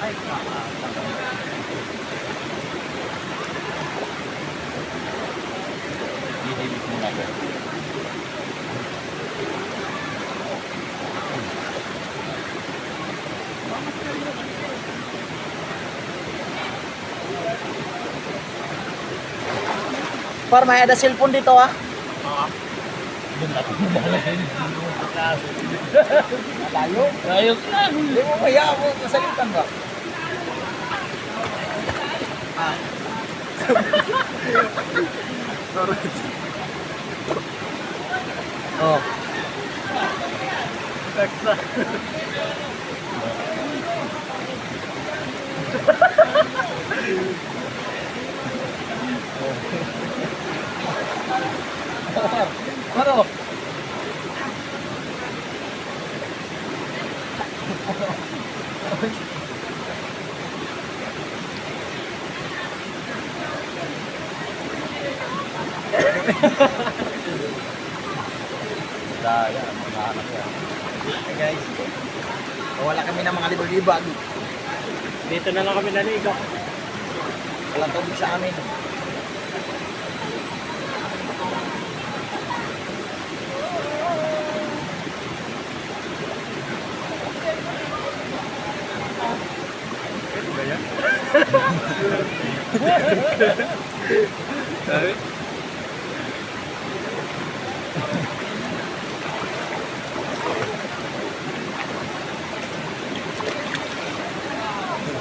Ay, Didibig muna ko. Par, may ada cellphone dito ah. Doon ako nalagay. Malayo. Ayok lang. Hindi mo kaya mo masalitan ba? Ah. Oh. Teksa. Ano? Daya, mga anak yan. Hey guys. Wala kami ng mga libag-libag. Dito na lang kami naligo. Walang tubig sa amin. Sabi?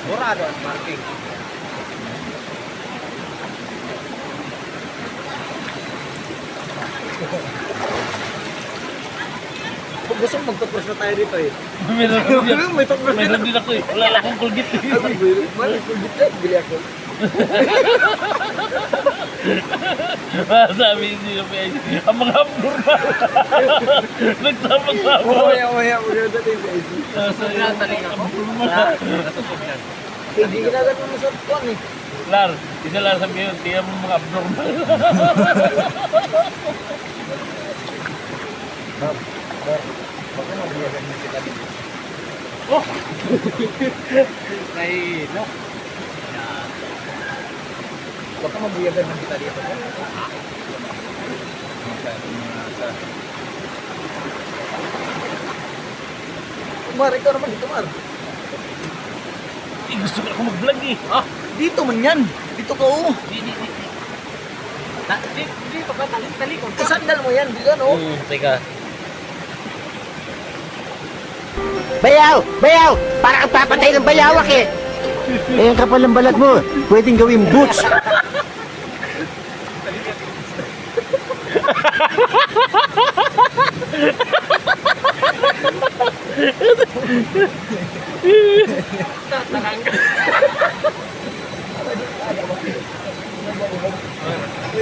Burado ang marking. Kung gusto mo magtutbrush na tayo dito eh. Meron din. May toothbrush dito. Meron din ako eh. Wala lang akong kulgit eh. Ay, may kulbit na. Bili ako. Sabi niyo ang mga abnormal. Nagsama-sama. Mamaya, maganda din sa IC. Nagtaling ako. Hindi ginagano mo sa tuwan eh. Lar, isa lang sabi yun, tiyan mo mga abnormal. Baka mabiyagan mo sila dito. Oh! Kay, no? Baka mabiyagan mo kita dito. Mar, ikaw naman dito, Mar. Eh, gusto ko ako mag-vlog eh. Ah, Dito man yan. Dito ka, oh. di. Di, pagkatalikod. Kasandal mo yan, di gano. Teka. Bayaw! Bayaw! Para kang papatay ng bayawak eh! Eh, ang kapal ng balat mo, pwedeng gawing boots.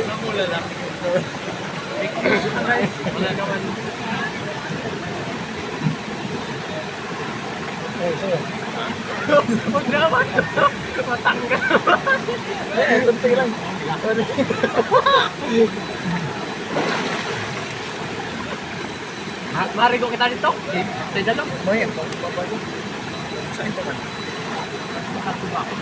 Namula lang. Wala naman. Huwag naman. Matanggal. Eh, kunti lang. Marigo kita dito. Sa dalo. May, babago. Saan pa man? Makatuba ako.